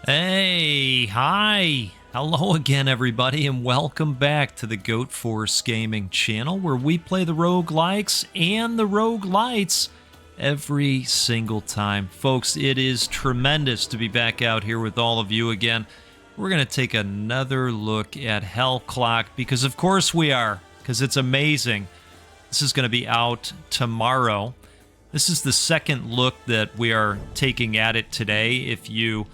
Hey, hi. Hello again, everybody, and welcome back to the Goat Force Gaming channel, where we play the roguelikes and the roguelites every single time. Folks, it is tremendous to be back out here with all of you again. We're going to take another look at Hell Clock, because of course we are, because it's amazing. This is going to be out tomorrow. This is the second look that we are taking at it today. If you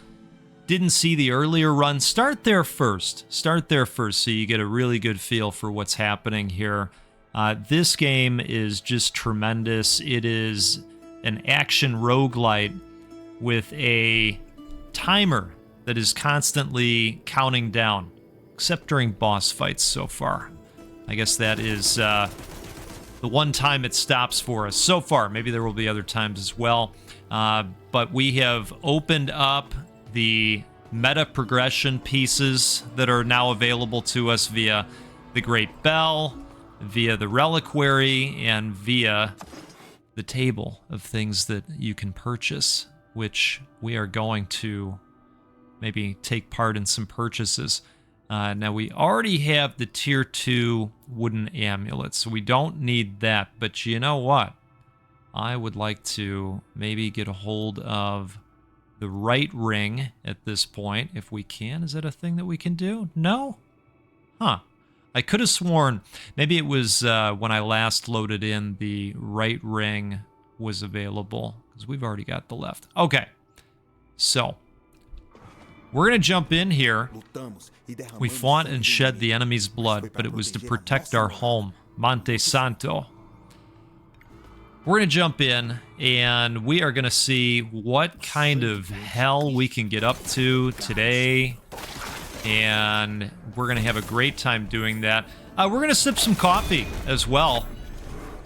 didn't see the earlier run, start there first. Start there first so you get a really good feel for what's happening here. This game is just tremendous. It is an action roguelite with a timer that is constantly counting down, except during boss fights so far. I guess that is the one time it stops for us so far. Maybe there will be other times as well. But we have opened up the meta progression pieces that are now available to us via the Great Bell, via the Reliquary, and via the table of things that you can purchase, which we are going to maybe take part in some purchases. Now, we already have the Tier 2 wooden amulet, so we don't need that. But you know what? I would like to maybe get a hold of the right ring at this point, if we can. Is that a thing that we can do? No? Huh. I could have sworn maybe it was when I last loaded in the right ring was available, because we've already got the left. Okay. So, we're going to jump in here. We fought and shed the enemy's blood, but it was to protect our home, Monte Santo. We're going to jump in, and we are going to see what kind of hell we can get up to today, and we're going to have a great time doing that. We're going to sip some coffee as well.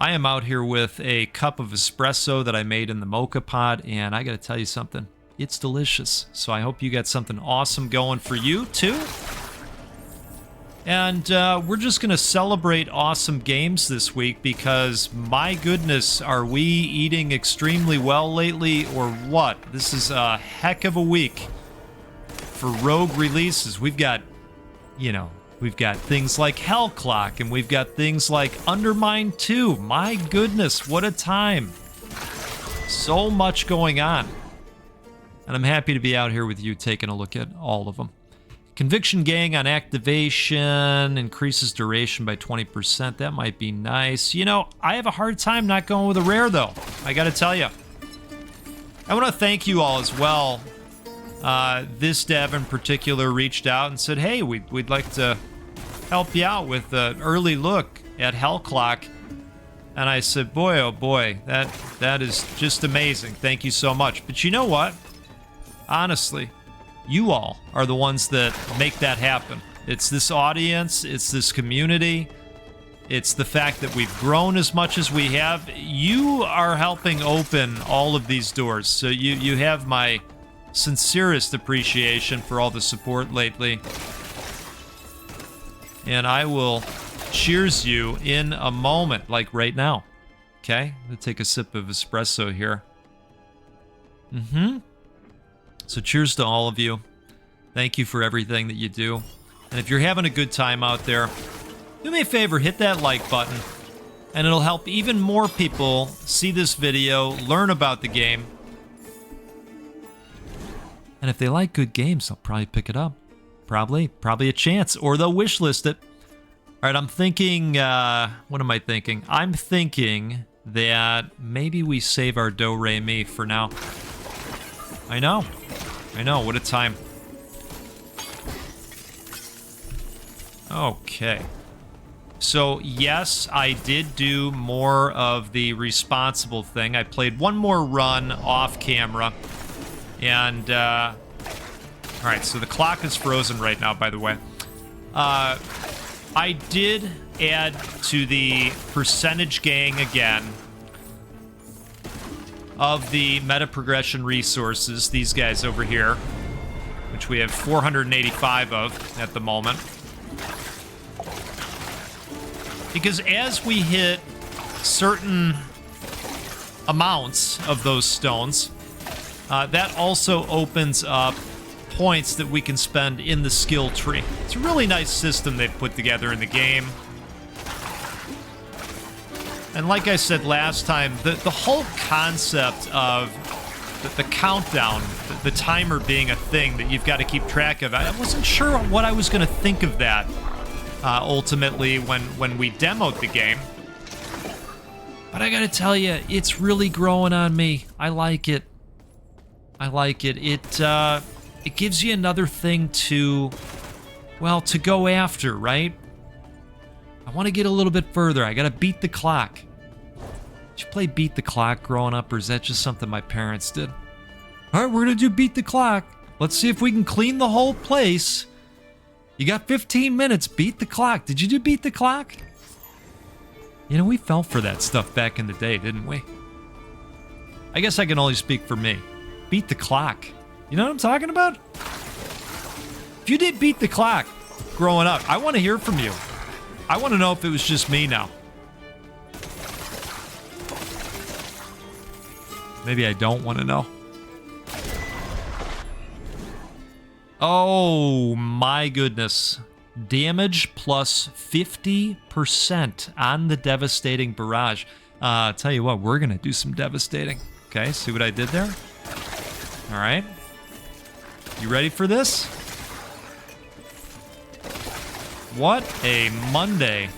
I am out here with a cup of espresso that I made in the mocha pot, and I got to tell you something. It's delicious, so I hope you got something awesome going for you, too. And we're just going to celebrate awesome games this week because, my goodness, are we eating extremely well lately or what? This is a heck of a week for Rogue releases. We've got, we've got things like Hell Clock, and we've got things like Undermine 2. My goodness, what a time. So much going on. And I'm happy to be out here with you taking a look at all of them. Conviction Gang on activation increases duration by 20%. That might be nice. I have a hard time not going with a rare, though. I got to tell you. I want to thank you all as well. This dev in particular reached out and said, hey, we'd like to help you out with an early look at Hell Clock. And I said, boy, oh boy, that is just amazing. Thank you so much. But you know what? Honestly, you all are the ones that make that happen. It's this audience, it's this community, it's the fact that we've grown as much as we have. You are helping open all of these doors, so you have my sincerest appreciation for all the support lately. And I will cheers you in a moment, like right now. Okay? I'm going to take a sip of espresso here. So cheers to all of you. Thank you for everything that you do. And if you're having a good time out there, do me a favor, hit that like button. And it'll help even more people see this video, learn about the game. And if they like good games, they'll probably pick it up. Probably a chance. Or they'll wishlist it. All right, I'm thinking, what am I thinking? I'm thinking that maybe we save our do-re-mi for now. I know, what a time. Okay. So, yes, I did do more of the responsible thing. I played one more run off camera. And, alright, so the clock is frozen right now, by the way. I did add to the percentage gang again of the meta progression resources, these guys over here, which we have 485 of at the moment. Because as we hit certain amounts of those stones, that also opens up points that we can spend in the skill tree. It's a really nice system they've put together in the game. And like I said last time, the whole concept of the countdown, the timer being a thing that you've got to keep track of, I wasn't sure what I was going to think of that ultimately when we demoed the game. But I got to tell you, it's really growing on me. I like it. I like it. It gives you another thing to, well, to go after, right? I want to get a little bit further. I got to beat the clock. Did you play Beat the Clock growing up, or is that just something my parents did? All right, we're going to do Beat the Clock. Let's see if we can clean the whole place. You got 15 minutes. Beat the clock. Did you do Beat the Clock? You know, we fell for that stuff back in the day, didn't we? I guess I can only speak for me. Beat the clock. You know what I'm talking about? If you did Beat the Clock growing up, I want to hear from you. I want to know if it was just me now. Maybe I don't want to know. Oh my goodness. Damage plus 50% on the devastating barrage. Tell you what, we're going to do some devastating. Okay, see what I did there? All right. You ready for this? What a Monday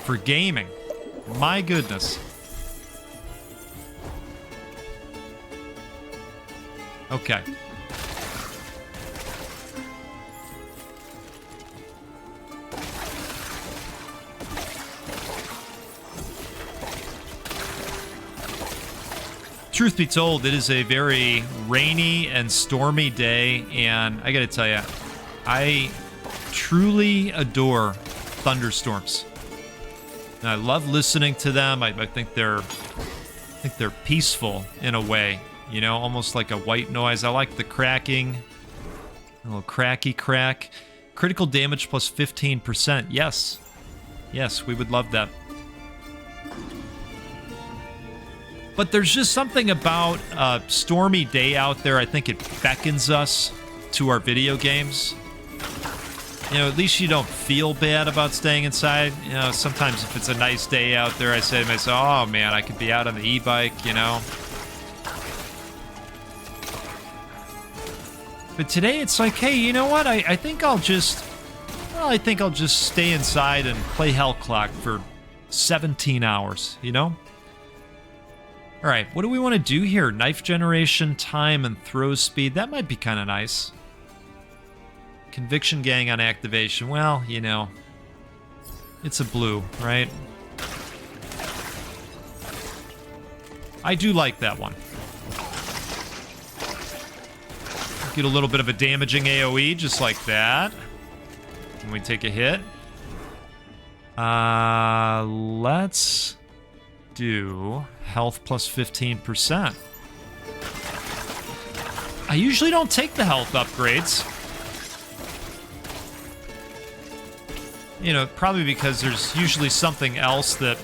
for gaming. My goodness. Okay. Truth be told, it is a very rainy and stormy day, and I gotta tell you, I truly adore thunderstorms. And I love listening to them. I think they're peaceful in a way. You know, almost like a white noise. I like the cracking. A little cracky crack. Critical damage plus 15%. Yes. Yes, we would love that. But there's just something about a stormy day out there. I think it beckons us to our video games. You know, at least you don't feel bad about staying inside. You know, sometimes if it's a nice day out there, I say to myself, oh man, I could be out on the e-bike, you know. But today it's like, hey, you know what? I think I'll just stay inside and play Hell Clock for 17 hours, you know? All right, what do we want to do here? Knife generation, time, and throw speed. That might be kind of nice. Conviction gang on activation. Well, you know, it's a blue, right? I do like that one. Get a little bit of a damaging AoE, just like that. When we take a hit. Let's do health plus 15%. I usually don't take the health upgrades. You know, probably because there's usually something else that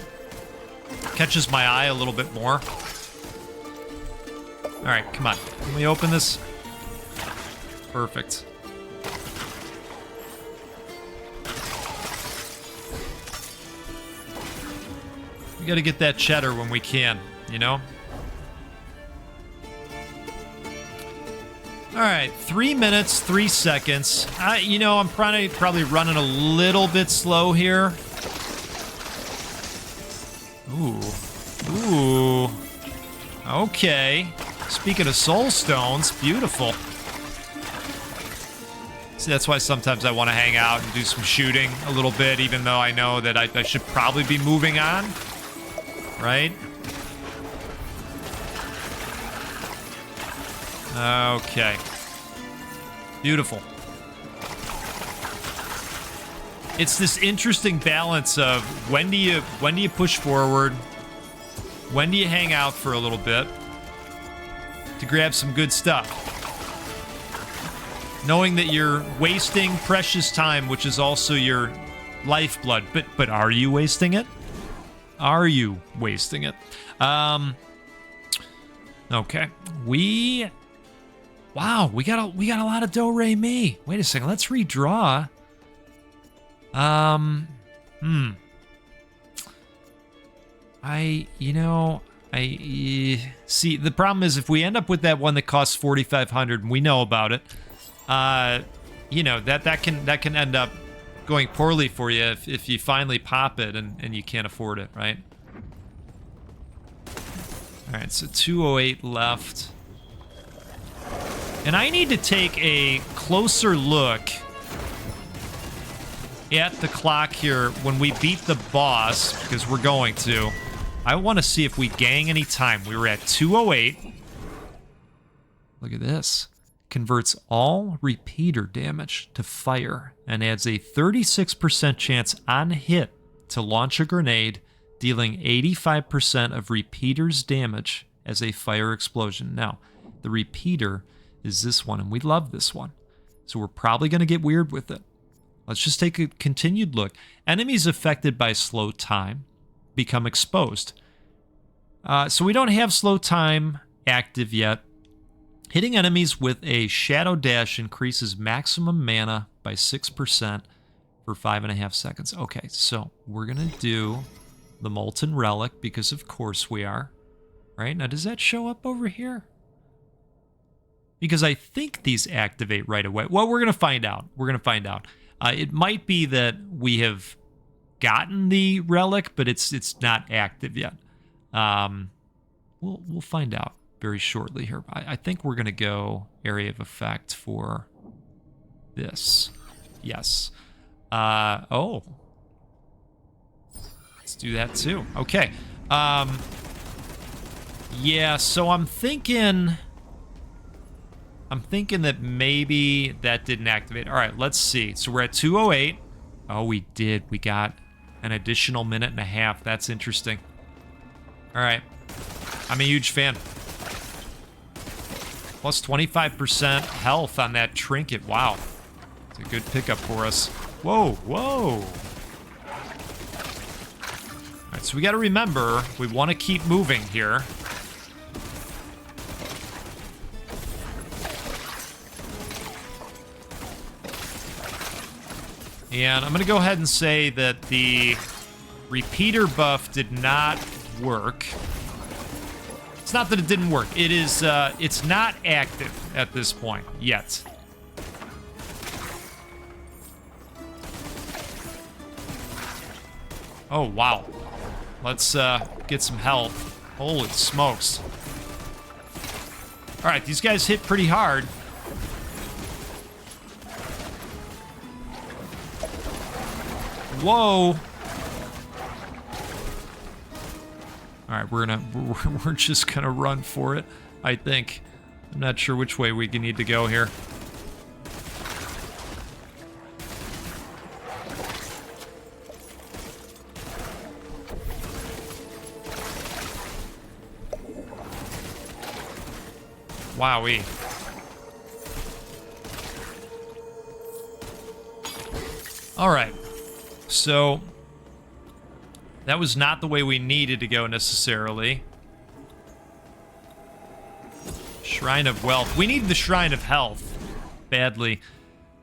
catches my eye a little bit more. All right, come on. Can we open this? Perfect. We gotta get that cheddar when we can, you know? All right, 3 minutes, 3 seconds. You know, I'm probably running a little bit slow here. Ooh. Okay. Speaking of soul stones, beautiful. See, that's why sometimes I want to hang out and do some shooting a little bit, even though I know that I should probably be moving on. Right? Okay. Beautiful. It's this interesting balance of when do you push forward, when do you hang out for a little bit to grab some good stuff. Knowing that you're wasting precious time, which is also your lifeblood. But are you wasting it? Are you wasting it? Okay. Wow, we got a lot of do re mi. Wait a second, let's redraw. I see, the problem is if we end up with that one that costs 4,500 and we know about it, you know, that can end up going poorly for you if you finally pop it and you can't afford it, right? All right, so 208 left. And I need to take a closer look at the clock here when we beat the boss, because we're going to. I want to see if we gang any time. We were at 208. Look at this. Converts all repeater damage to fire and adds a 36% chance on hit to launch a grenade, dealing 85% of repeater's damage as a fire explosion. Now, the repeater is this one, and we love this one. So we're probably going to get weird with it. Let's just take a continued look. Enemies affected by slow time become exposed. So we don't have slow time active yet. Hitting enemies with a Shadow Dash increases maximum mana by 6% for 5.5 seconds. Okay, so we're going to do the Molten Relic because of course we are. Right? Now, does that show up over here? Because I think these activate right away. Well, we're going to find out. We're going to find out. It might be that we have gotten the relic, but it's not active yet. We'll find out very shortly here. I think we're going to go area of effect for this. Yes. Oh. Let's do that too. Okay. Yeah, so I'm thinking that maybe that didn't activate. All right, let's see. So we're at 208. Oh, we did. We got an additional minute and a half. That's interesting. All right. I'm a huge fan. Plus 25% health on that trinket. Wow. It's a good pickup for us. Whoa, whoa. All right, so we got to remember, we want to keep moving here. And I'm going to go ahead and say that the repeater buff did not work. It's not that it didn't work. It is, it's not active at this point yet. Oh, wow. Let's get some health. Holy smokes. All right, these guys hit pretty hard. Whoa. All right, we're just gonna run for it, I think. I'm not sure which way we need to go here. Wowee. All right. So, that was not the way we needed to go necessarily. Shrine of Wealth. We need the Shrine of Health badly.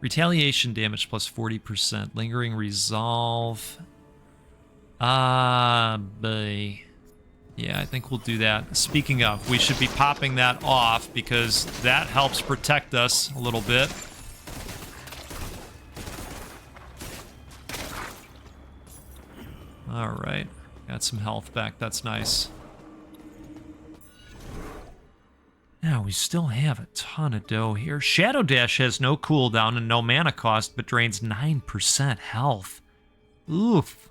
Retaliation damage plus 40%. Lingering Resolve. Boy. Yeah, I think we'll do that. Speaking of, we should be popping that off because that helps protect us a little bit. All right, got some health back. That's nice. Now, we still have a ton of dough here. Shadow Dash has no cooldown and no mana cost, but drains 9% health. Oof.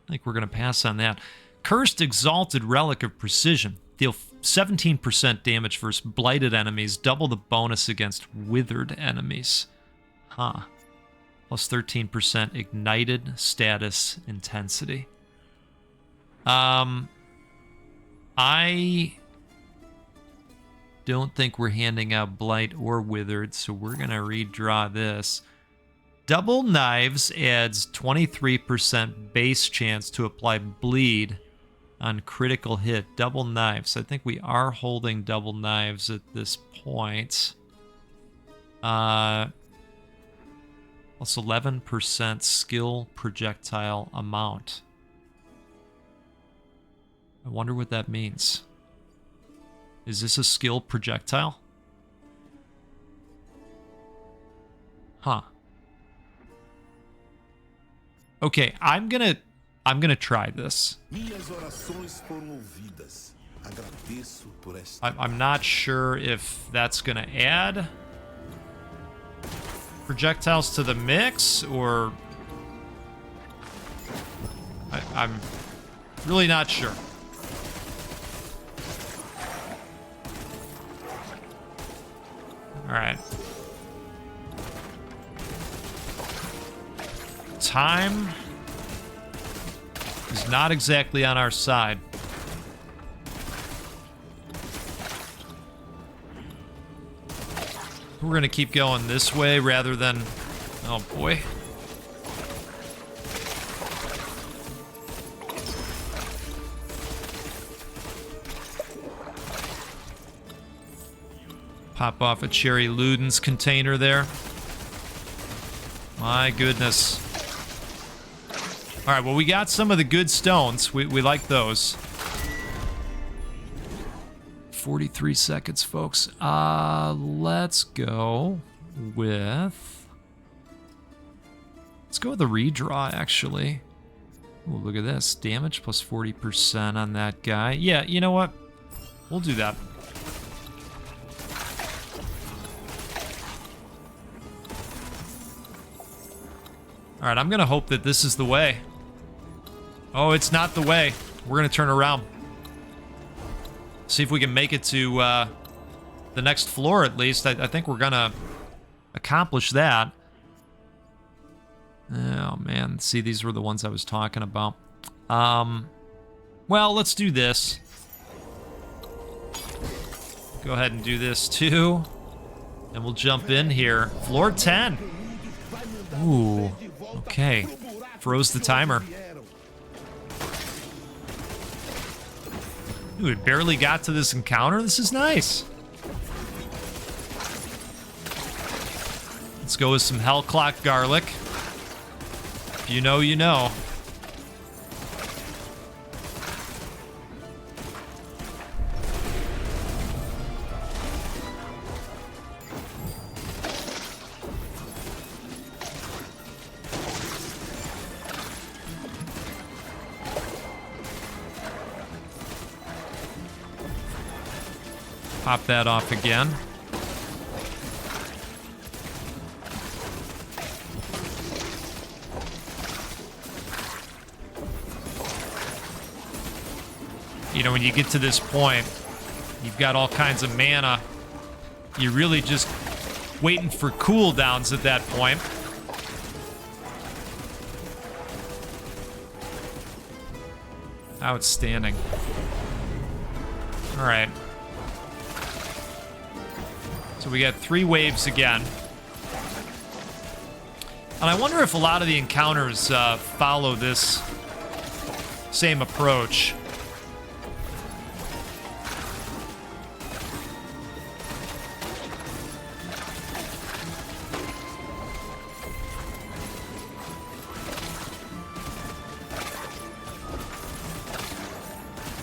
I think we're going to pass on that. Cursed Exalted Relic of Precision. Deal 17% damage versus blighted enemies. Double the bonus against withered enemies. Huh. Plus 13% ignited status intensity. I don't think we're handing out blight or withered, so we're going to redraw this. Double Knives adds 23% base chance to apply bleed on critical hit. Double Knives. I think we are holding Double Knives at this point. Plus 11% skill projectile amount. I wonder what that means. Is this a skill projectile? Huh. Okay, I'm gonna try this. I'm not sure if that's gonna add projectiles to the mix, or I'm really not sure. All right. Time is not exactly on our side. We're going to keep going this way rather than... Oh, boy. Pop off a Cherry Luden's container there. My goodness. All right, well, we got some of the good stones. We like those. 43 seconds, folks. Let's go with... Let's go with the redraw, actually. Ooh, look at this. Damage plus 40% on that guy. Yeah, you know what? We'll do that. All right, I'm going to hope that this is the way. Oh, it's not the way. We're going to turn around. See if we can make it to the next floor, at least. I think we're going to accomplish that. Oh, man. See, these were the ones I was talking about. Well, let's do this. Go ahead and do this, too. And we'll jump in here. Floor 10. Ooh. Okay. Froze the timer. Ooh, it barely got to this encounter. This is nice. Let's go with some Hell Clock garlic. If you know, you know. Pop that off again. You know, when you get to this point, you've got all kinds of mana. You're really just waiting for cooldowns at that point. Outstanding. All right. So we got 3 waves again. And I wonder if a lot of the encounters follow this same approach.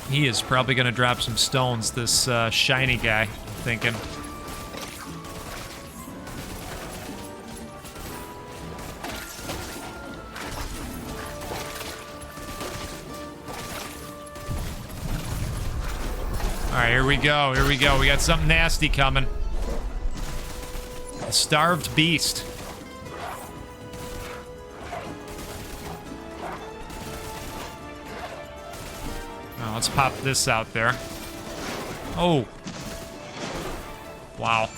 He is probably going to drop some stones, this shiny guy, I'm thinking. Alright, here we go, here we go. We got something nasty coming. A starved beast. Oh, let's pop this out there. Oh. Wow.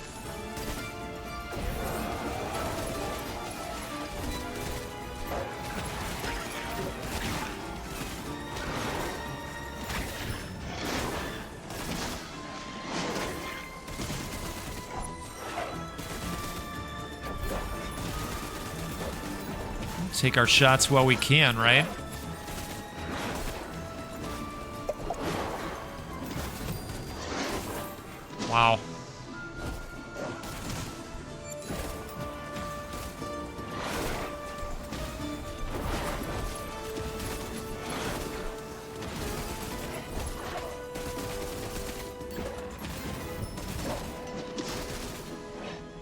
Take our shots while we can, right? Wow.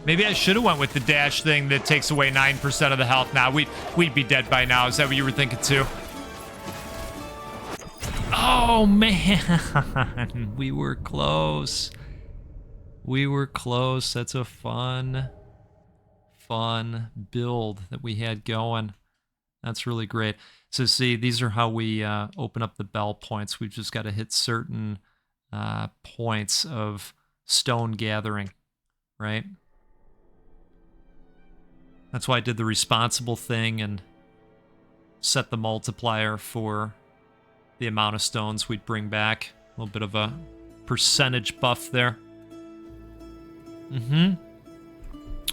Maybe I should have went with the dash thing that takes away 9% of the health. Now we'd be dead by now. Is that what you were thinking too? Oh man, we were close. We were close. That's a fun build that we had going. That's really great. So see, these are how we open up the bell points. We've just got to hit certain points of stone gathering, right? That's why I did the responsible thing and set the multiplier for the amount of stones we'd bring back. A little bit of a percentage buff there.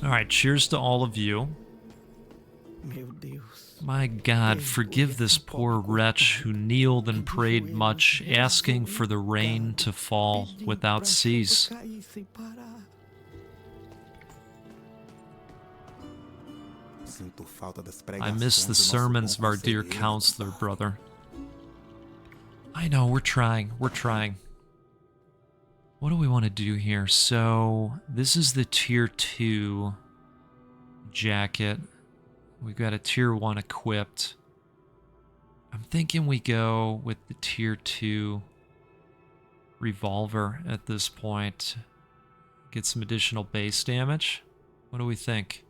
All right, cheers to all of you. My God, forgive this poor wretch who kneeled and prayed much, asking for the rain to fall without cease. I miss the sermons of our dear counselor, brother. I know, we're trying. What do we want to do here? So, this is the tier 2 jacket. We've got a tier 1 equipped. I'm thinking we go with the tier 2 revolver at this point. Get some additional base damage. What do we think?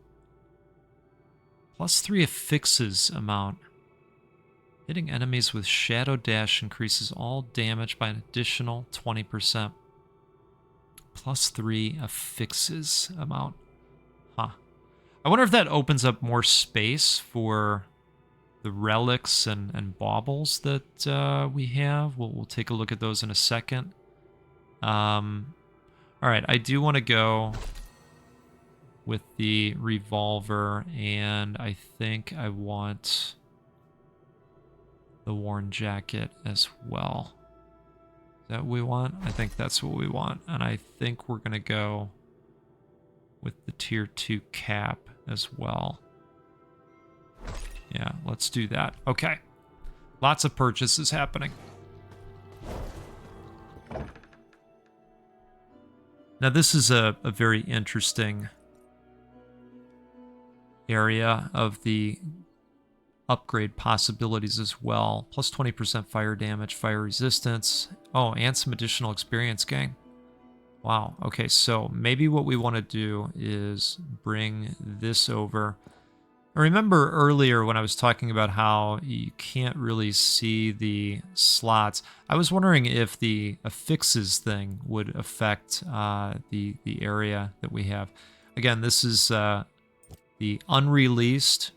+3 affixes amount. Hitting enemies with Shadow Dash increases all damage by an additional 20%. +3 affixes amount. Huh. I wonder if that opens up more space for the relics and baubles that we have. We'll take a look at those in a second. All right, I do want to go with the revolver, and I think I want the worn jacket as well. Is that what we want? I think that's what we want, and I think we're going to go with the tier 2 cap as well. Yeah, let's do that. Okay. Lots of purchases happening. Now, this is a very interesting area of the upgrade possibilities as well. +20% fire damage, fire resistance. Oh, and some additional experience gain. Wow. Okay, so maybe what we want to do is bring this over. I remember earlier when I was talking about how you can't really see the slots. I was wondering if the affixes thing would affect the area that we have. Again, this is the unreleased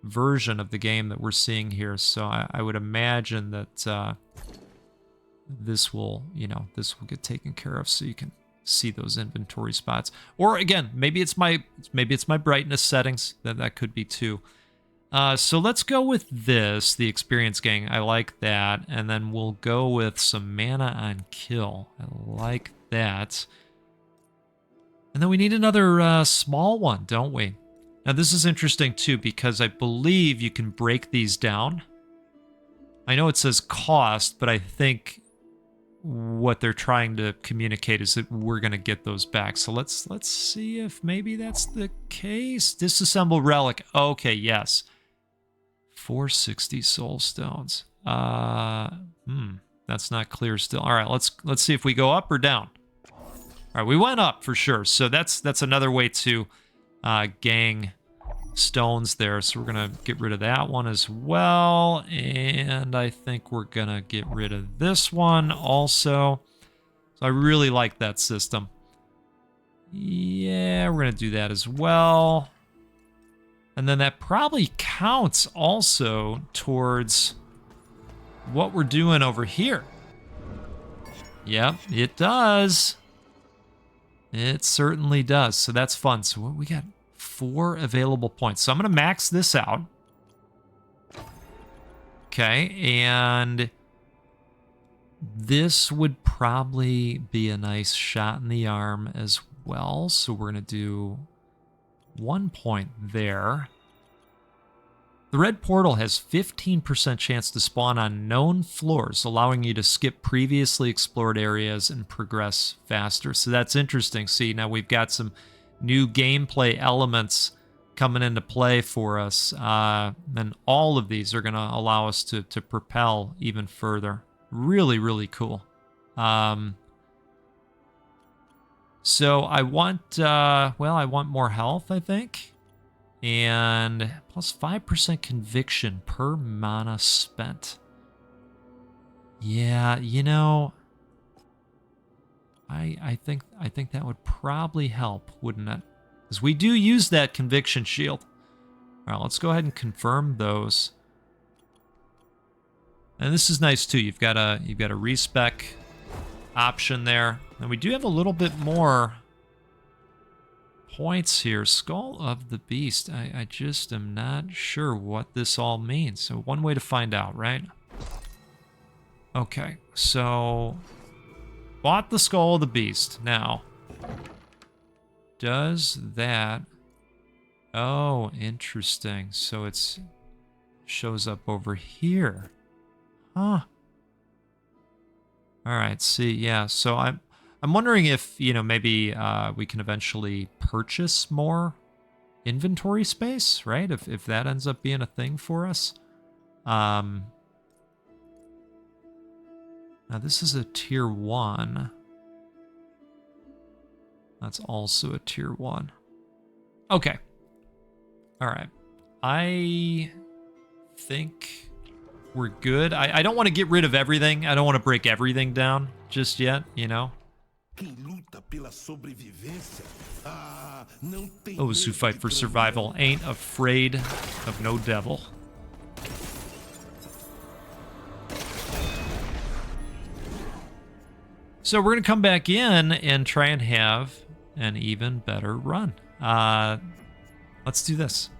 version of the game that we're seeing here, so I would imagine that this will get taken care of, so you can see those inventory spots. Or again, maybe it's my brightness settings. That could be too. So let's go with this, the experience gain. I like that, and then we'll go with some mana on kill. I like that. And then we need another small one, don't we? Now this is interesting too, because I believe you can break these down. I know it says cost, but I think what they're trying to communicate is that we're going to get those back. So let's see if maybe that's the case. Disassemble relic. Okay, yes. 460 soul stones. That's not clear still. All right, let's see if we go up or down. All right, we went up for sure. So that's another way to gang stones there. So we're going to get rid of that one as well. And I think we're going to get rid of this one also. So I really like that system. Yeah, we're going to do that as well. And then that probably counts also towards what we're doing over here. Yep, it does. It certainly does. So that's fun. So what we got? 4 available points. So I'm going to max this out. Okay, and this would probably be a nice shot in the arm as well. So we're going to do 1 point there. The red portal has 15% chance to spawn on known floors, allowing you to skip previously explored areas and progress faster. So that's interesting. See, now we've got some new gameplay elements coming into play for us. And all of these are going to allow us to propel even further. Really, really cool. So I want, well, I want more health, I think. And plus 5% conviction per mana spent. Yeah, you know, I think that would probably help, wouldn't it? Because we do use that conviction shield. All right, let's go ahead and confirm those. And this is nice too. You've got a respec option there, and we do have a little bit more points here. Skull of the Beast. I just am not sure what this all means. So one way to find out, right? Okay, so bought the Skull of the Beast. Now, does that... Oh, interesting. So it's shows up over here. Huh. All right, see, yeah. So I'm wondering if, you know, maybe we can eventually purchase more inventory space, right? If that ends up being a thing for us. Now this is a tier 1. That's also a tier 1. Okay. All right. I think we're good. I don't want to get rid of everything. I don't want to break everything down just yet, you know? Those who fight for survival ain't afraid of no devil. So we're going to come back in and try and have an even better run. Let's do this.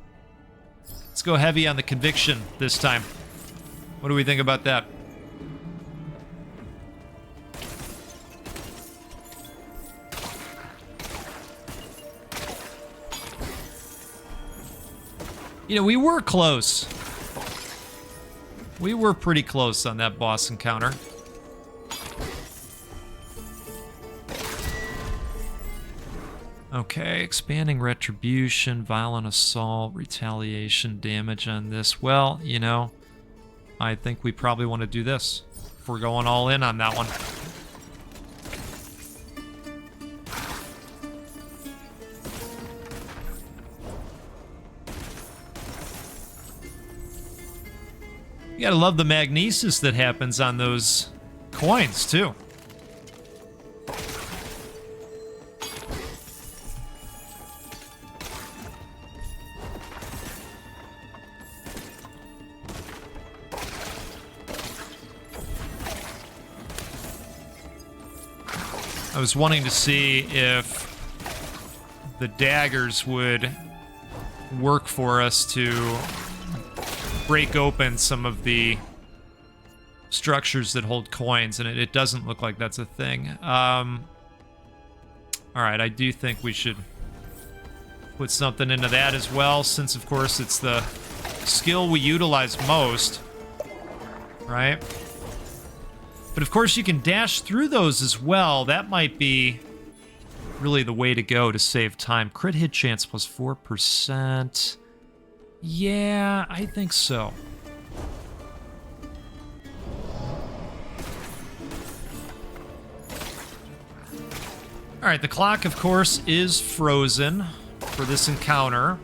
Let's go heavy on the conviction this time. What do we think about that? You know, we were close. We were pretty close on that boss encounter. Okay, expanding retribution, violent assault, retaliation, damage on this. Well, you know, I think we probably want to do this if we're going all in on that one. You gotta love the magnesis that happens on those coins, too. I was wanting to see if the daggers would work for us to break open some of the structures that hold coins, and it doesn't look like that's a thing. All right, I do think we should put something into that as well, since, of course, it's the skill we utilize most, right? But of course you can dash through those as well. That might be really the way to go to save time. Crit hit chance plus 4%. Yeah, I think so. All right, the clock, of course, is frozen for this encounter.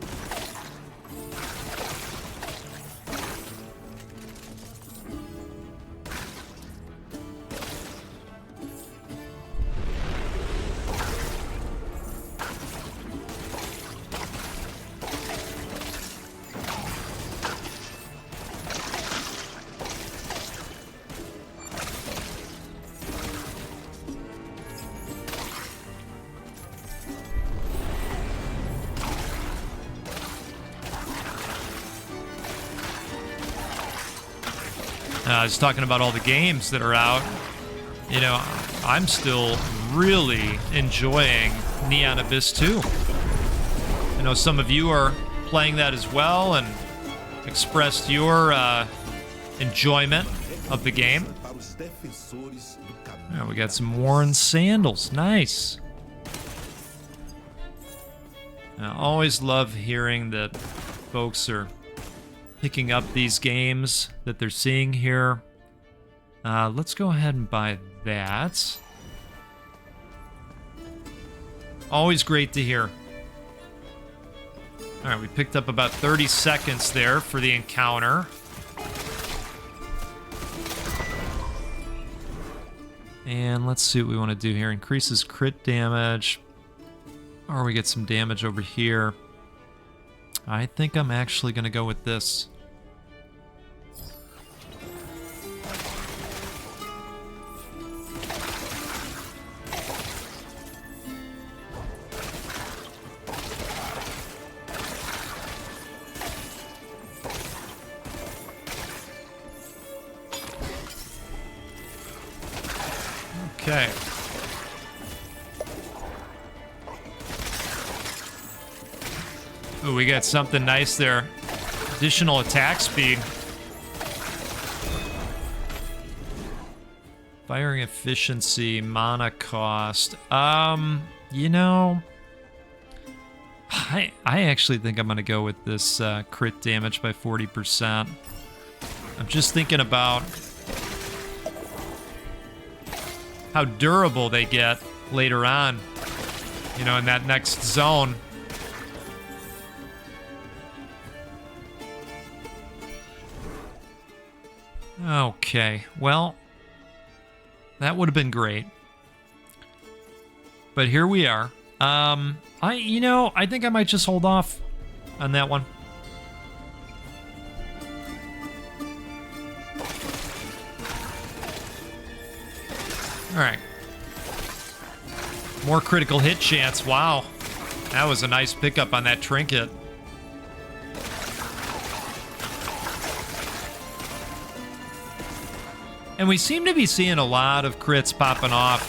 I was talking about all the games that are out. You know, I'm still really enjoying Neon Abyss 2. I know some of you are playing that as well and expressed your enjoyment of the game. Yeah, we got some worn sandals. Nice. I always love hearing that folks are picking up these games that they're seeing here. Let's go ahead and buy that. Always great to hear. All right, we picked up about 30 seconds there for the encounter. And let's see what we want to do here. Increases crit damage. Or we get some damage over here. I think I'm actually going to go with this. Okay. Ooh, we got something nice there. Additional attack speed. Firing efficiency, mana cost. You know, I actually think I'm gonna go with this crit damage by 40%. I'm just thinking about how durable they get later on, you know, in that next zone. Okay, well, that would have been great. But here we are. I think I might just hold off on that one. All right. More critical hit chance. Wow. That was a nice pickup on that trinket. And we seem to be seeing a lot of crits popping off.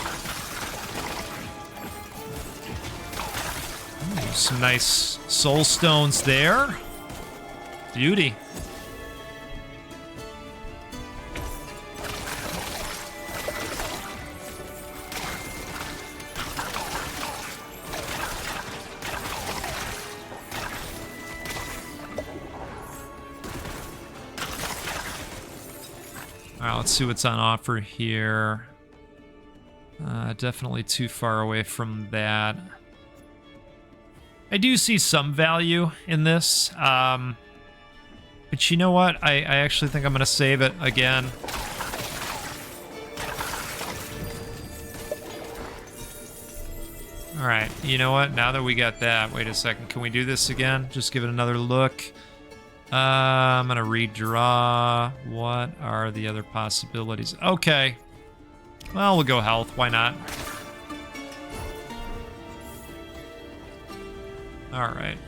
Ooh, some nice soul stones there. Beauty. Let's see what's on offer here. Definitely too far away from that. I do see some value in this. But you know what? I actually think I'm going to save it again. All right. You know what? Now that we got that, wait a second. Can we do this again? Just give it another look. I'm going to redraw. What are the other possibilities? Okay. Well, we'll go health. Why not? All right.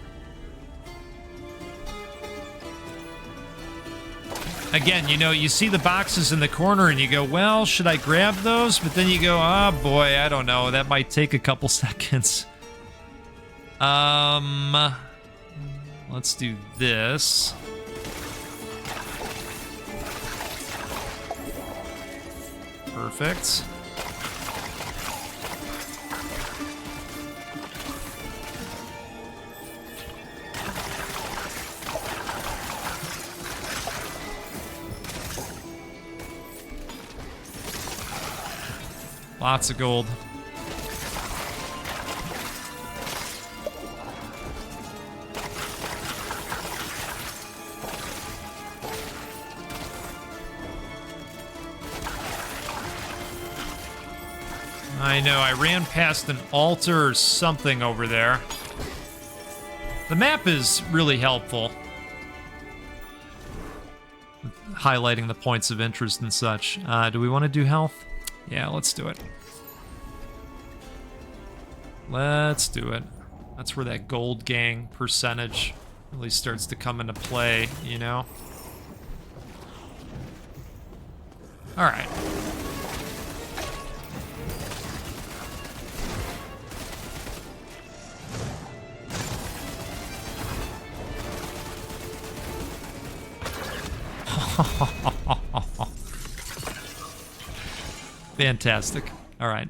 Again, you know, you see the boxes in the corner and you go, well, should I grab those? But then you go, oh boy, I don't know. That might take a couple seconds. Let's do this. Perfect. Lots of gold. I know, I ran past an altar or something over there. The map is really helpful. Highlighting the points of interest and such. Do we want to do health? Yeah, let's do it. Let's do it. That's where that gold gang percentage really starts to come into play, you know? All right. Fantastic. All right.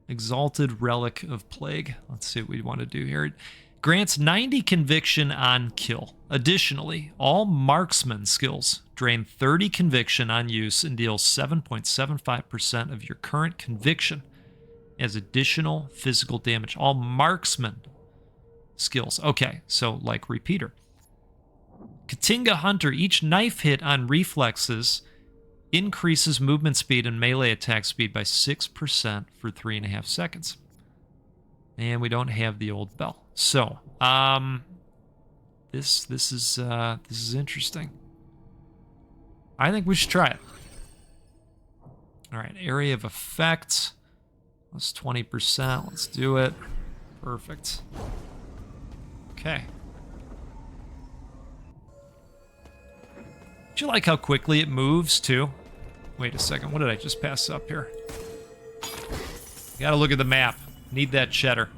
Exalted Relic of Plague. Let's see what we want to do here. Grants 90 conviction on kill. Additionally, all marksman skills drain 30 conviction on use and deal 7.75% of your current conviction as additional physical damage. All marksman skills. Okay, so like repeater. Katinga Hunter, each knife hit on reflexes increases movement speed and melee attack speed by 6% for 3.5 seconds. And we don't have the old bell. So, this is interesting. I think we should try it. All right, area of effect plus 20%. Let's do it. Perfect. Okay. Do you like how quickly it moves too? Wait a second. What did I just pass up here? Gotta look at the map. Need that cheddar.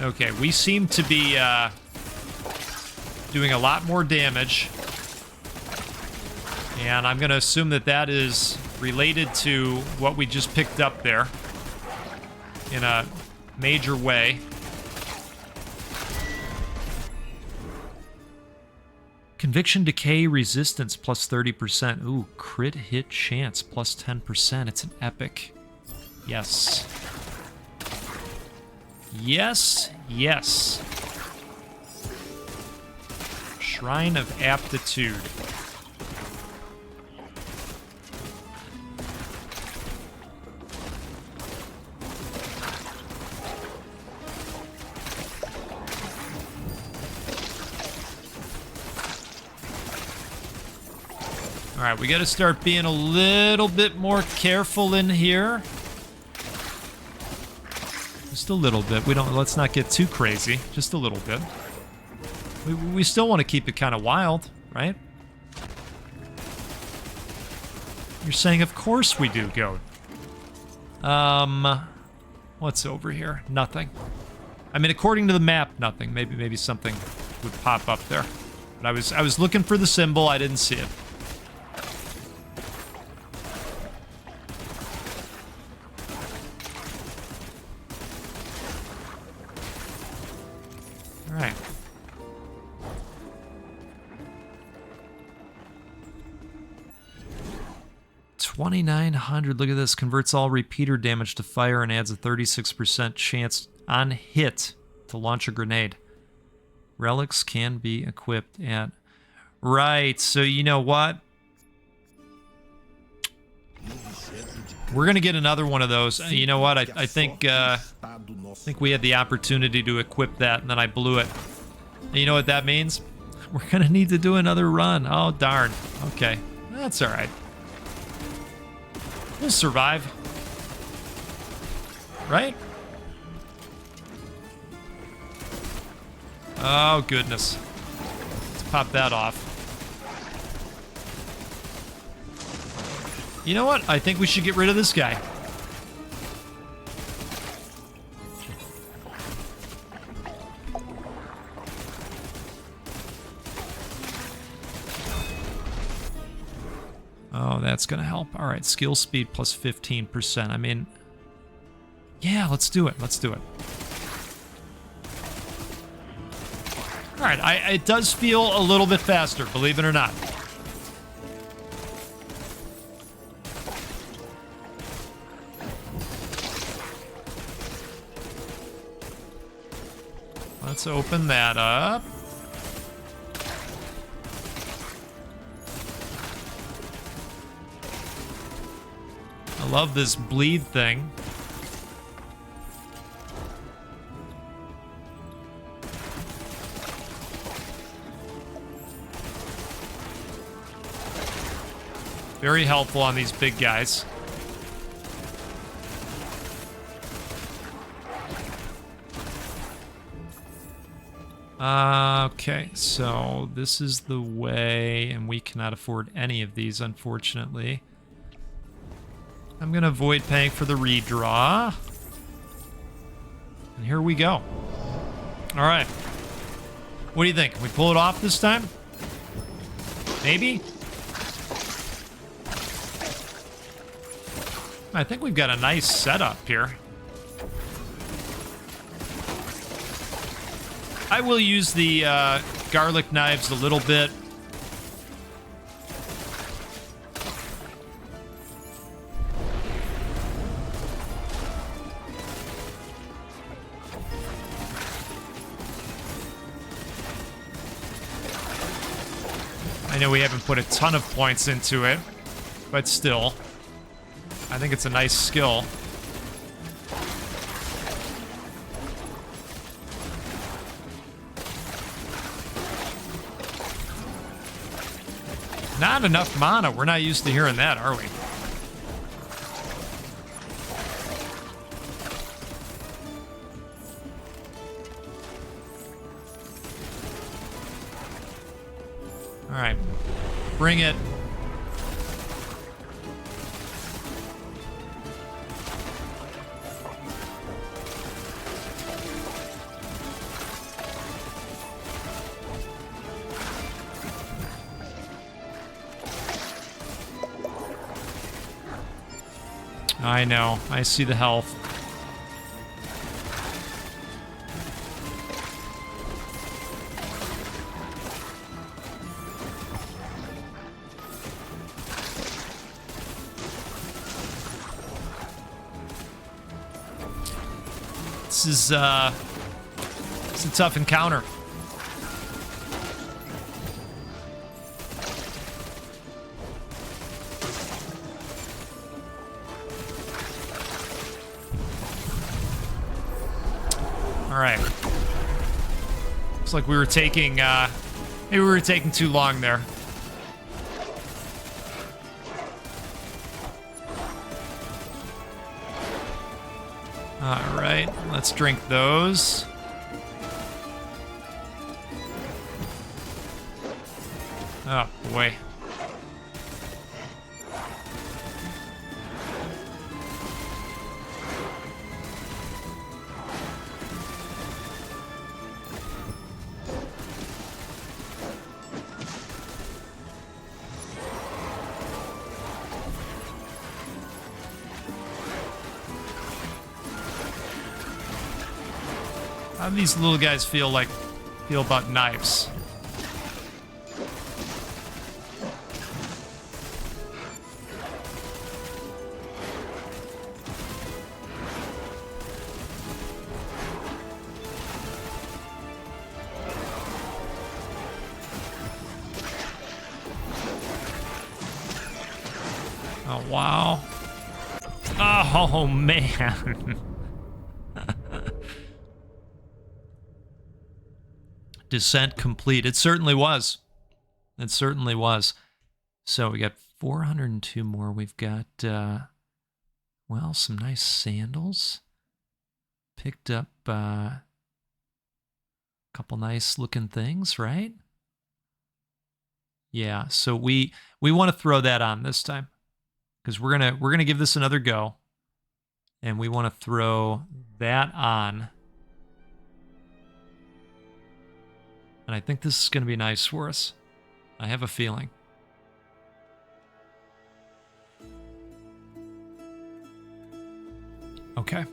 Okay, we seem to be doing a lot more damage. And I'm going to assume that that is related to what we just picked up there in a major way. Conviction decay resistance plus 30%. Ooh, crit hit chance plus 10%. It's an epic. Yes. Yes, yes. Shrine of Aptitude. All right, we got to start being a little bit more careful in here. Just a little bit. Let's not get too crazy. Just a little bit. We still want to keep it kind of wild, right? You're saying, of course we do, Goat. What's over here? Nothing. I mean, according to the map, nothing. Maybe something would pop up there. But I was looking for the symbol. I didn't see it. All right. $2,900. Look at this. Converts all repeater damage to fire and adds a 36% chance on hit to launch a grenade. Relics can be equipped at... Right, so you know what? We're going to get another one of those. You know what? I think we had the opportunity to equip that, and then I blew it. And you know what that means? We're going to need to do another run. Oh, darn. Okay. That's all right. We'll survive. Right? Oh, goodness. Let's pop that off. You know what? I think we should get rid of this guy. Oh, that's going to help. All right, skill speed plus 15%. I mean, yeah, let's do it. Let's do it. All right, it does feel a little bit faster, believe it or not. Let's open that up. I love this bleed thing. Very helpful on these big guys. Okay, so this is the way, and we cannot afford any of these, unfortunately. I'm going to avoid paying for the redraw. And here we go. All right. What do you think? Can we pull it off this time? Maybe? I think we've got a nice setup here. I will use the garlic knives a little bit. I know we haven't put a ton of points into it, but still, I think it's a nice skill. Not enough mana. We're not used to hearing that, are we? All right, bring it. I know. I see the health. This is it's a tough encounter. All right. Looks like we were taking, maybe we were taking too long there. All right, let's drink those. Oh, boy. How do these little guys feel about knives? Oh, wow. Oh, man. Descent complete. It certainly was. It certainly was. So we got 402 more. We've got, well, some nice sandals. Picked up a couple nice looking things, right? Yeah, so we want to throw that on this time because we're gonna give this another go, and we want to throw that on. And I think this is going to be nice for us. I have a feeling. Okay.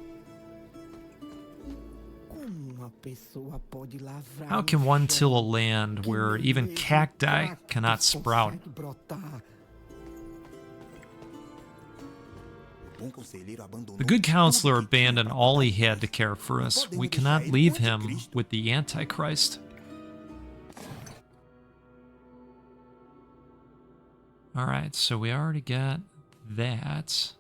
How can one till a land where even cacti cannot sprout? The good counselor abandoned all he had to care for us. We cannot leave him with the Antichrist. All right, so we already got that.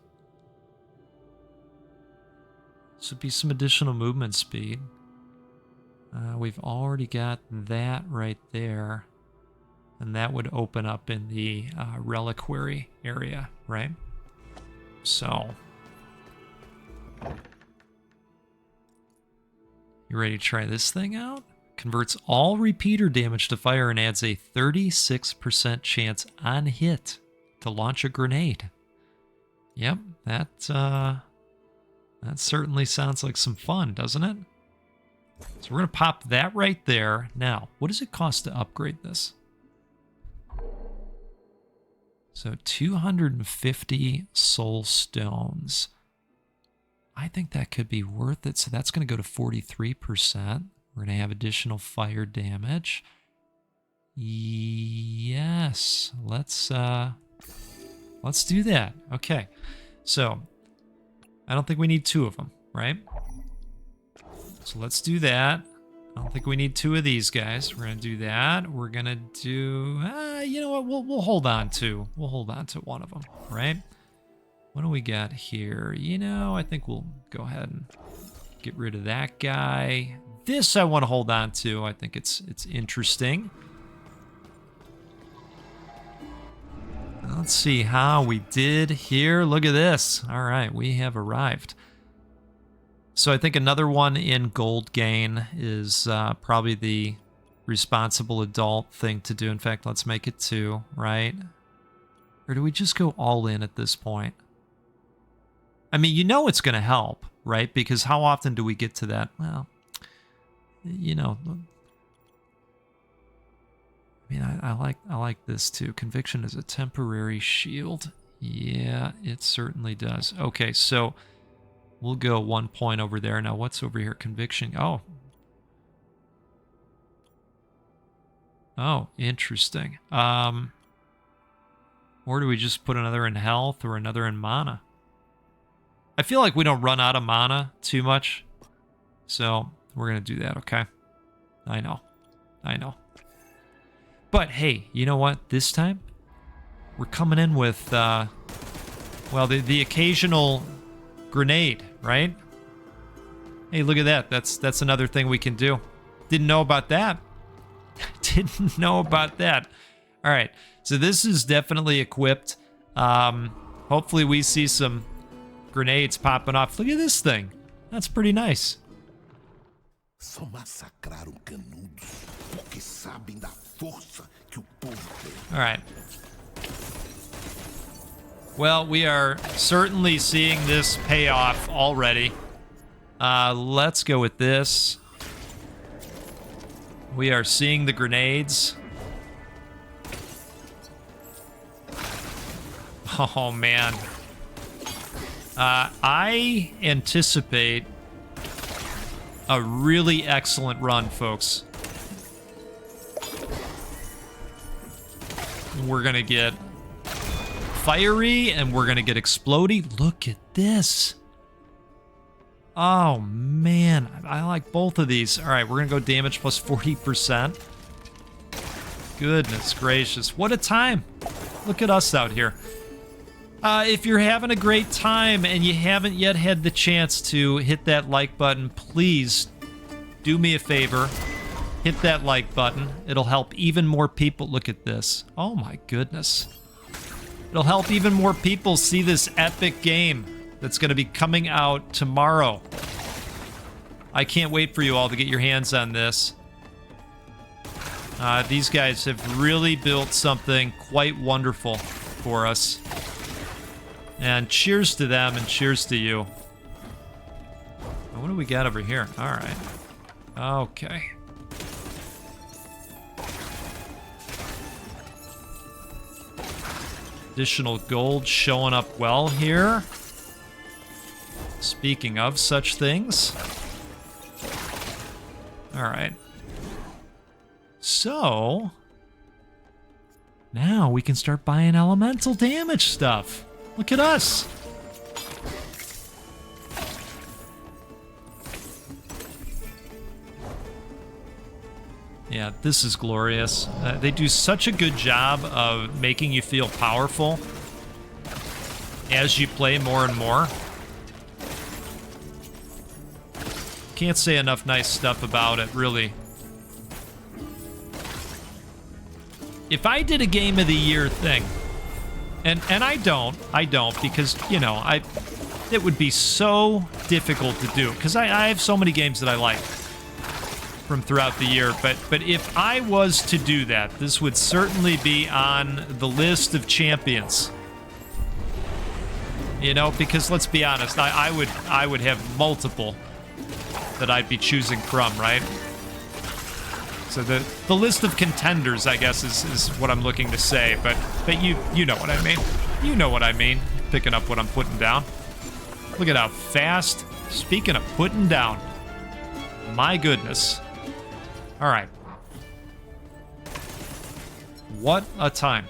This would be some additional movement speed. We've already got that right there. And that would open up in the reliquary area, right? So. You ready to try this thing out? Converts all repeater damage to fire and adds a 36% chance on hit to launch a grenade. Yep, that certainly sounds like some fun, doesn't it? So we're going to pop that right there. Now, what does it cost to upgrade this? So 250 soul stones. I think that could be worth it. So that's going to go to 43%. We're going to have additional fire damage. Yes, let's do that. Okay. So I don't think we need 2 of them, right? So let's do that. I don't think we need 2 of these guys. We're gonna do that. We're gonna do. You know what? We'll hold on to. We'll hold on to 1 of them, right? What do we got here? You know, I think we'll go ahead and get rid of that guy. This I want to hold on to. I think it's interesting. Let's see how we did here. Look at this. All right, we have arrived. So I think another one in gold gain is probably the responsible adult thing to do. In fact, let's make it 2, right? Or do we just go all in at this point? I mean, you know it's going to help, right? Because how often do we get to that? Well, you know, I mean, I like this too. Conviction is a temporary shield. Yeah, it certainly does. Okay, so we'll go 1 point over there. Now, what's over here? Conviction. Oh, interesting. Or do we just put another in health or another in mana? I feel like we don't run out of mana too much. So we're going to do that, okay? I know. But hey, you know what? This time, we're coming in with, well, the occasional grenade, right? Hey, look at that. That's another thing we can do. Didn't know about that. Didn't know about that. All right, so this is definitely equipped. Hopefully we see some grenades popping off. Look at this thing. That's pretty nice. All right. Well, we are certainly seeing this pay off already. Let's go with this. We are seeing the grenades. Oh, man. I anticipate a really excellent run, folks. We're going to get fiery and we're going to get explodey. Look at this. Oh, man. I like both of these. All right, we're going to go damage plus 40%. Goodness gracious. What a time. Look at us out here. If you're having a great time and you haven't yet had the chance to hit that like button, please do me a favor. Hit that like button. It'll help even more people. Look at this. Oh my goodness. It'll help even more people see this epic game that's going to be coming out tomorrow. I can't wait for you all to get your hands on this. These guys have really built something quite wonderful for us. And cheers to them and cheers to you. What do we got over here? All right. Okay. Additional gold showing up well here. Speaking of such things. All right. So now we can start buying elemental damage stuff. Look at us. Yeah, this is glorious. They do such a good job of making you feel powerful as you play more and more. Can't say enough nice stuff about it, really. If I did a Game of the Year thing, and I don't, because, you know, it would be so difficult to do, because I have so many games that I like from throughout the year, but if I was to do that, this would certainly be on the list of champions. You know, because let's be honest, I would have multiple that I'd be choosing from, right? So the list of contenders, I guess, is what I'm looking to say. But you know what I mean. You know what I mean. Picking up what I'm putting down. Look at how fast. Speaking of putting down. My goodness. All right. What a time.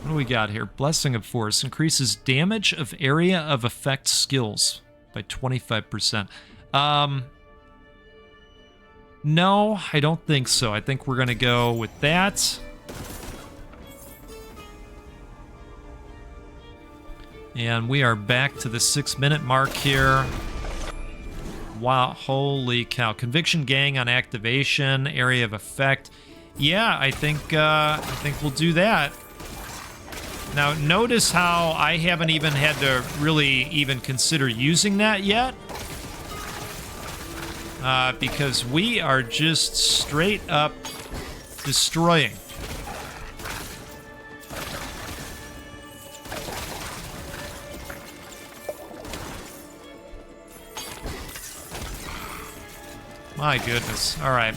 What do we got here? Blessing of Force increases damage of area of effect skills by 25%. No, I don't think so. I think we're going to go with that. And we are back to the 6-minute mark here. Wow, holy cow. Conviction Gang on activation, area of effect. Yeah, I think we'll do that. Now, notice how I haven't even had to really even consider using that yet. Because we are just straight up destroying. My goodness. All right.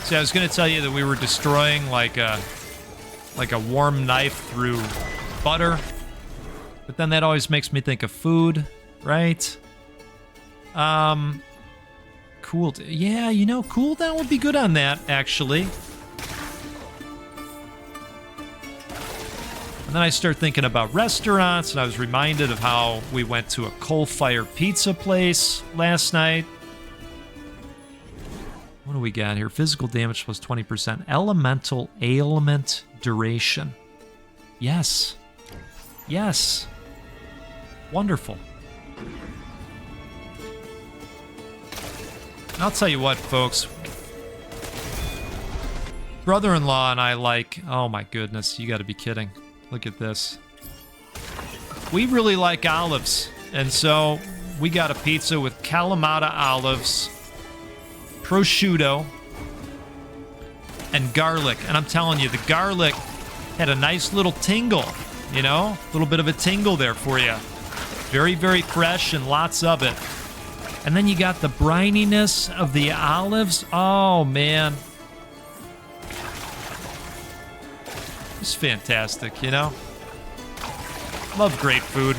See, I was going to tell you that we were destroying like a warm knife through butter. But then that always makes me think of food, right? Cool. Yeah, you know, cooldown would be good on that, actually. And then I start thinking about restaurants, and I was reminded of how we went to a coal-fired pizza place last night. What do we got here? Physical damage plus 20%. Elemental ailment duration. Yes. Yes. Wonderful. I'll tell you what, folks. Brother-in-law and I like... Oh, my goodness. You got to be kidding. Look at this. We really like olives. And so we got a pizza with Kalamata olives, prosciutto, and garlic. And I'm telling you, the garlic had a nice little tingle, you know? A little bit of a tingle there for you. Very, very fresh and lots of it. And then you got the brininess of the olives. Oh, man. It's fantastic, you know? Love great food.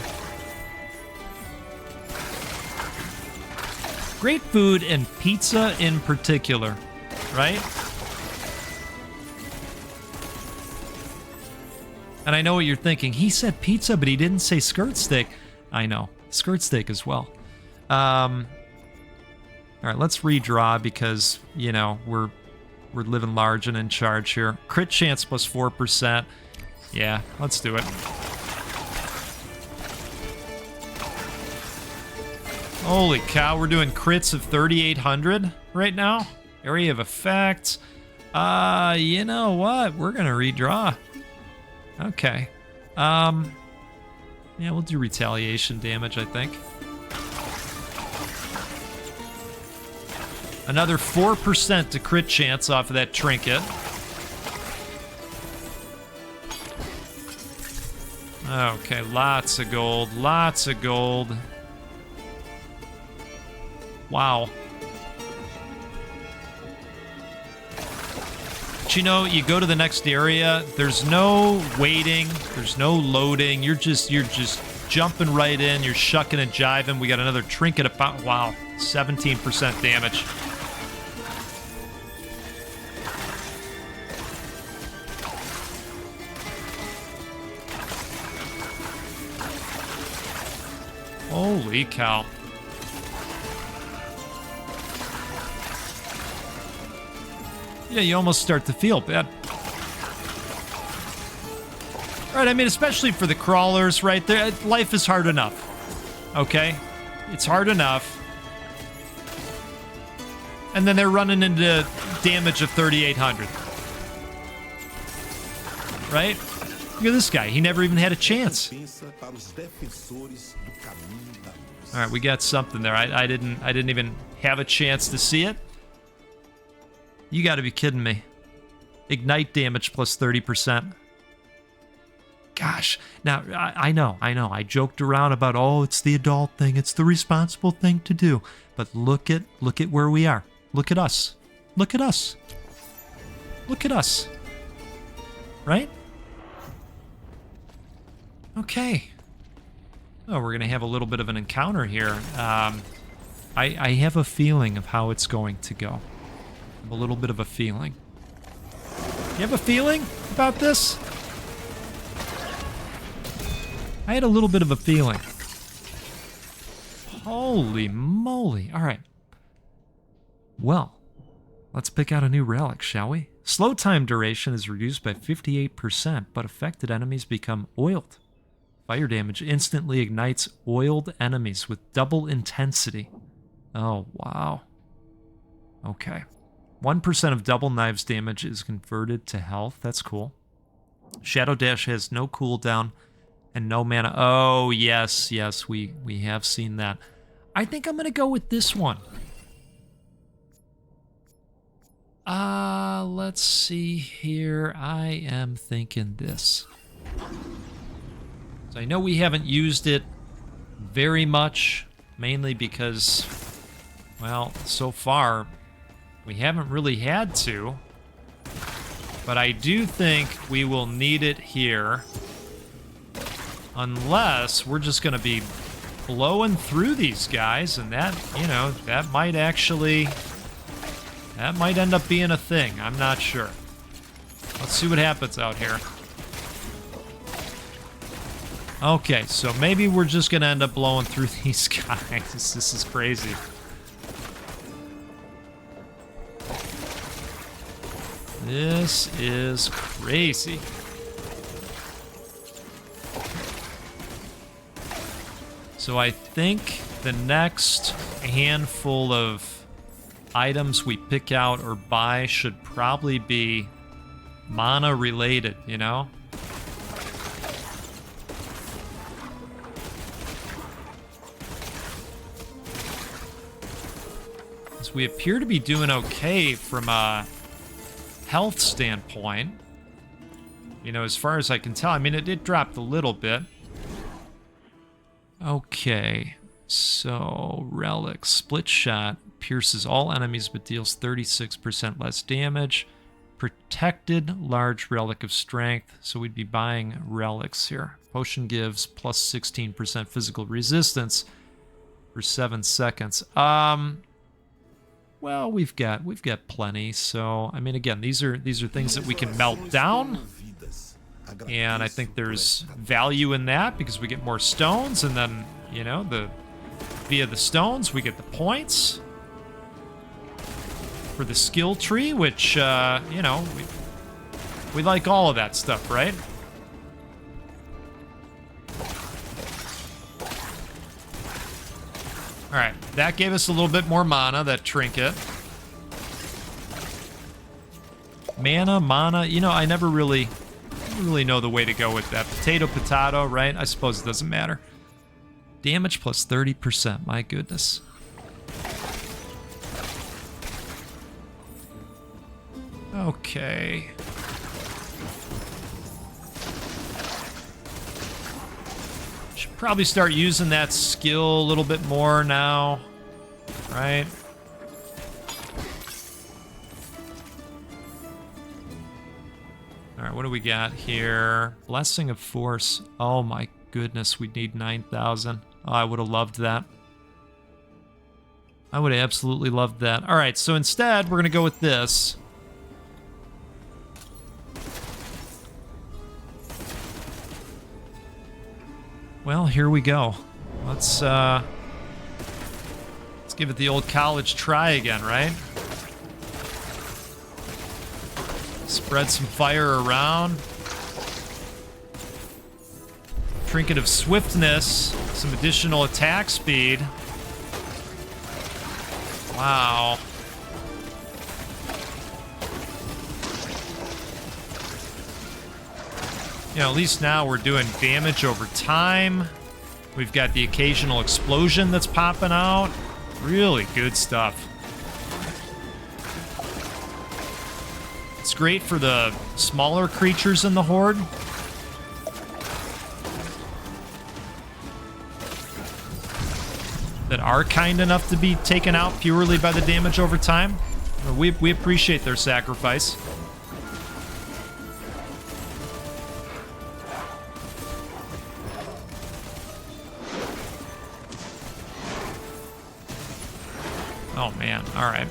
Great food and pizza in particular, right? And I know what you're thinking. He said pizza, but he didn't say skirt steak. I know. Skirt steak as well. All right, let's redraw because, you know, we're living large and in charge here. Crit chance plus 4%. Yeah, let's do it. Holy cow, we're doing crits of 3,800 right now. Area of effect. You know what? We're going to redraw. Okay. Yeah, we'll do retaliation damage, I think. Another 4% to crit chance off of that trinket. Okay, lots of gold, lots of gold. Wow. But you know, you go to the next area, there's no waiting, there's no loading, you're just jumping right in, you're shucking and jiving. We got another trinket about, wow, 17% damage. Holy cow. Yeah, you almost start to feel bad. Right, I mean, especially for the crawlers, right? There, life is hard enough. Okay? It's hard enough. And then they're running into damage of 3,800. Right? Look at this guy. He never even had a chance. All right, we got something there. I didn't even have a chance to see it. You got to be kidding me. Ignite damage plus 30%. gosh. Now, I know. I joked around about, oh, it's the adult thing. It's the responsible thing to do. But look at where we are. Look at us. Look at us. Look at us. Right? Okay. Oh, we're going to have a little bit of an encounter here. I have a feeling of how it's going to go. I have a little bit of a feeling. You have a feeling about this? I had a little bit of a feeling. Holy moly. All right. Well, let's pick out a new relic, shall we? Slow time duration is reduced by 58%, but affected enemies become oiled. Fire damage instantly ignites oiled enemies with double intensity. Oh, wow. Okay. 1% of double knives damage is converted to health. That's cool. Shadow Dash has no cooldown and no mana. Oh, yes, we have seen that. I think I'm going to go with this one. Let's see here. I am thinking this. So I know we haven't used it very much, mainly because, well, so far we haven't really had to. But I do think we will need it here. Unless we're just going to be blowing through these guys, and that, you know, that might actually... that might end up being a thing. I'm not sure. Let's see what happens out here. Okay, so maybe we're just going to end up blowing through these guys. This is crazy. This is crazy. So I think the next handful of items we pick out or buy should probably be mana related, you know? So we appear to be doing okay from a health standpoint. You know, as far as I can tell. I mean, it dropped a little bit. Okay, so relic split shot pierces all enemies but deals 36% less damage. Protected large relic of strength, so we'd be buying relics here. Potion gives plus 16% physical resistance for 7 seconds. Well, we've got plenty. So I mean, again, these are things that we can melt down. And I think there's value in that because we get more stones, and then, you know, via the stones we get the points for the skill tree, which you know, we like all of that stuff, right? All right, that gave us a little bit more mana, that trinket. Mana, you know, I never really know the way to go with that. Potato, right? I suppose it doesn't matter. Damage plus 30%, my goodness. Okay. Should probably start using that skill a little bit more now, right? All right, what do we got here? Blessing of Force. Oh my goodness, we need 9,000. Oh, I would have loved that. I would have absolutely loved that. All right, so instead, we're going to go with this. Well, here we go. Let's give it the old college try again, right? Spread some fire around. Trinket of Swiftness. Some additional attack speed. Wow. You know, at least now we're doing damage over time. We've got the occasional explosion that's popping out. Really good stuff. It's great for the smaller creatures in the horde. that are kind enough to be taken out purely by the damage over time. We appreciate their sacrifice. Oh man, all right.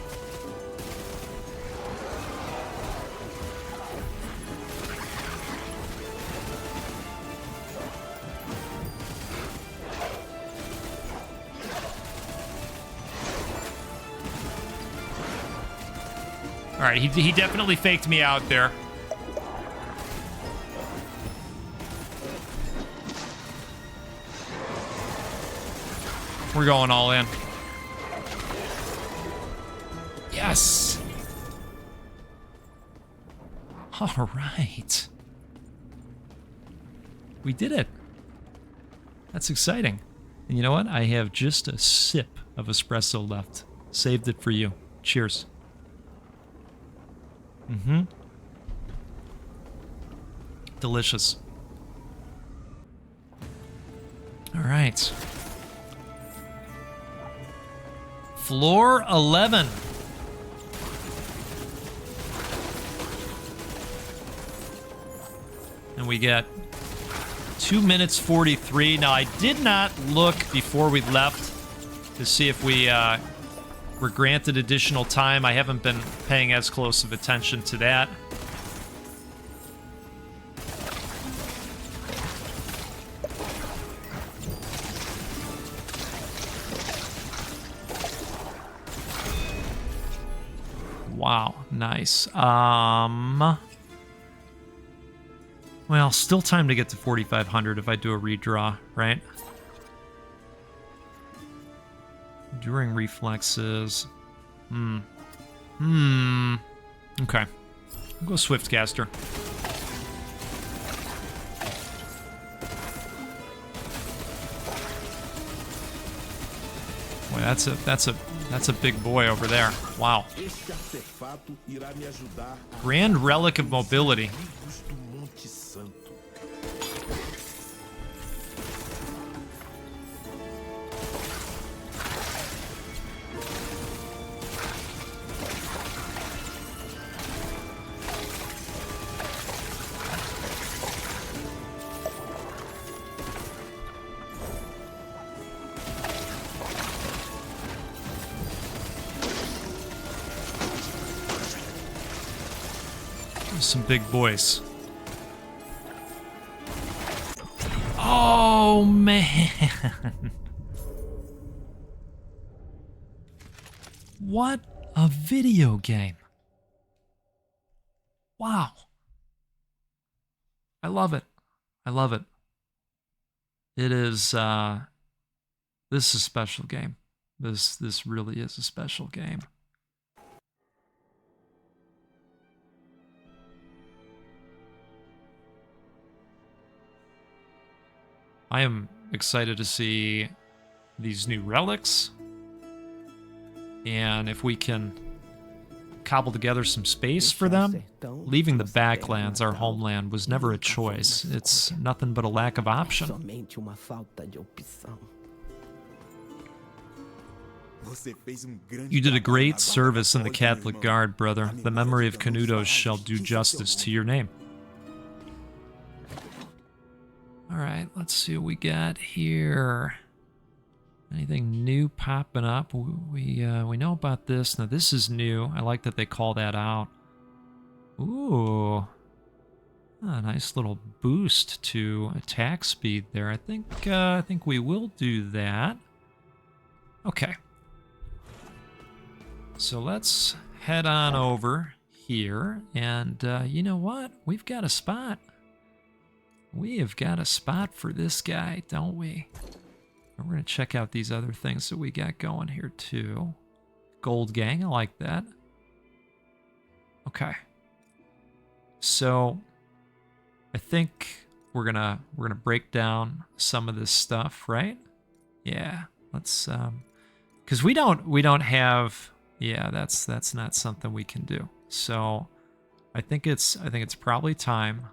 All right, he definitely faked me out there. We're going all in. Yes. All right. We did it. That's exciting. And you know what? I have just a sip of espresso left. Saved it for you. Cheers. Mm-hmm. Delicious. All right. Floor 11. And we get 2 minutes 43. Now, I did not look before we left to see if we were granted additional time. I haven't been paying as close of attention to that. Wow, nice. Well, still time to get to 4,500 if I do a redraw, right? During reflexes. Okay. I'll go Swiftcaster. Boy, that's a big boy over there. Wow. Grand Relic of Mobility. Some big boys. Oh, man. What a video game. Wow. I love it. I love it. It is, this is a special game. This really is a special game. I am excited to see these new relics, and if we can cobble together some space for them. Leaving the Backlands, our homeland, was never a choice. It's nothing but a lack of option. You did a great service in the Catholic Guard, brother. The memory of Canudos shall do justice to your name. Alright, let's see what we got here. Anything new popping up? We know about this. Now, this is new. I like that they call that out. Ooh. A nice little boost to attack speed there. I think we will do that. Okay. So let's head on over here. And you know what? We've got a spot. We have got a spot for this guy, don't we? We're going to check out these other things that we got going here, too. Gold Gang, I like that. Okay. So, I think we're gonna break down some of this stuff, right? Yeah, let's, because we don't have, yeah, that's not something we can do. So, I think it's probably time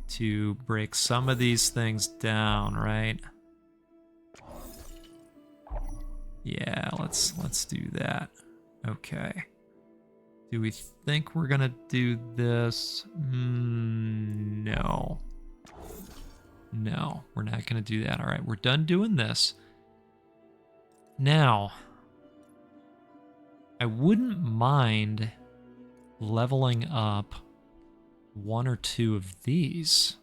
to break some of these things down, right? Yeah, let's do that. Okay. Do we think we're gonna do this? No. No, we're not gonna do that. All right, we're done doing this. Now, I wouldn't mind leveling up one or two of these.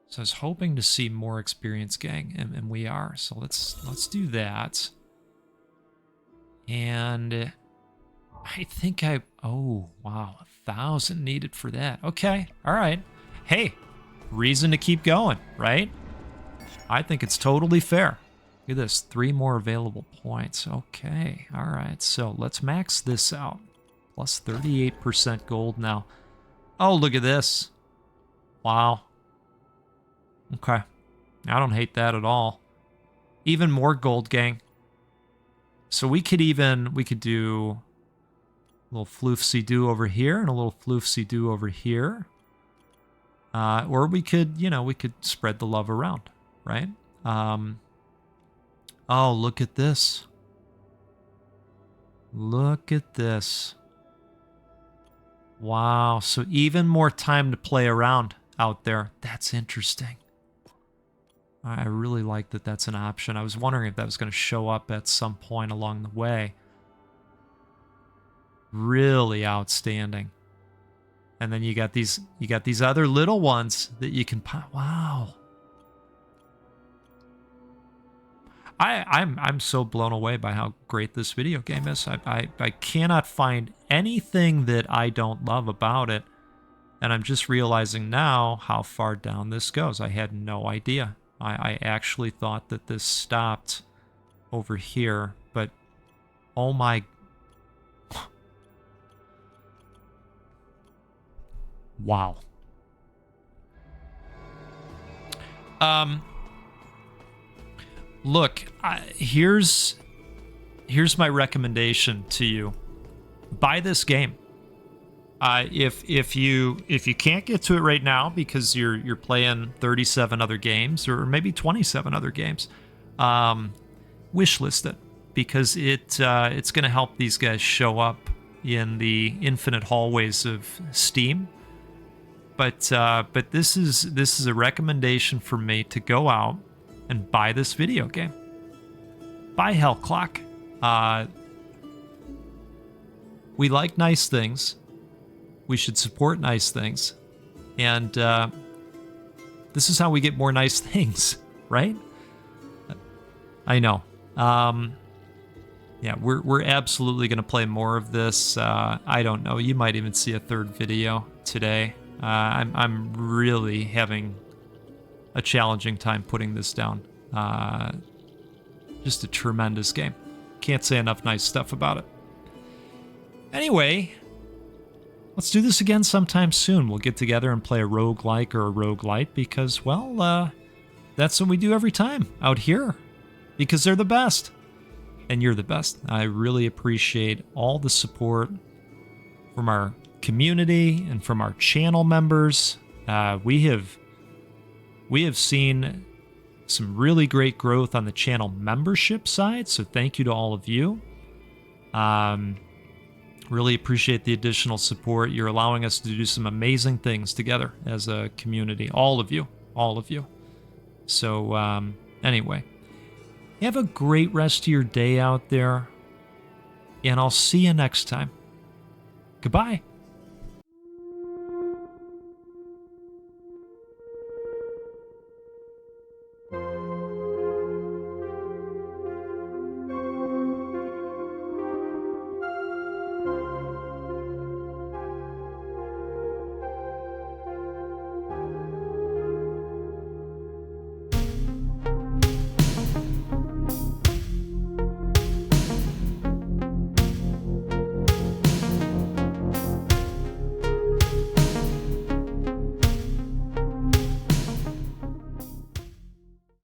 So I was hoping to see more experience, gang, and we are. So let's do that. And I think oh, wow, 1,000 needed for that. Okay, all right. Hey, reason to keep going, right? I think it's totally fair. Look at this, 3 more available points. Okay, all right, so let's max this out. Plus 38% gold now. Oh, look at this. Wow. Okay, I don't hate that at all. Even more gold, gang. So we could do a little floofsy-doo over here and a little floofsy-doo over here. Or we could, we could spread the love around, right? Oh, look at this. Look at this. Wow, so even more time to play around out there. That's interesting. I really like that that's an option. I was wondering if that was going to show up at some point along the way. Really outstanding. And then you got these other little ones that you can wow. I'm so blown away by how great this video game is. I cannot find anything that I don't love about it. And I'm just realizing now how far down this goes. I had no idea. I actually thought that this stopped over here, but oh my... Wow. Look, here's my recommendation to you. Buy this game. If you can't get to it right now because you're playing 37 other games or maybe 27 other games, wishlist it because it's going to help these guys show up in the infinite hallways of Steam. But this is a recommendation for me to go out and buy this video game. Buy Hell Clock. We like nice things. We should support nice things. And this is how we get more nice things, right? I know. Yeah, we're absolutely going to play more of this. I don't know. You might even see a third video today. I'm really having a challenging time putting this down. Just a tremendous game. Can't say enough nice stuff about it. Anyway, let's do this again sometime soon. We'll get together and play a roguelike or a roguelite because, well, that's what we do every time out here. Because they're the best. And you're the best. I really appreciate all the support from our community and from our channel members. We have seen some really great growth on the channel membership side, so thank you to all of you. Really appreciate the additional support. You're allowing us to do some amazing things together as a community. All of you. So, anyway, have a great rest of your day out there, and I'll see you next time. Goodbye.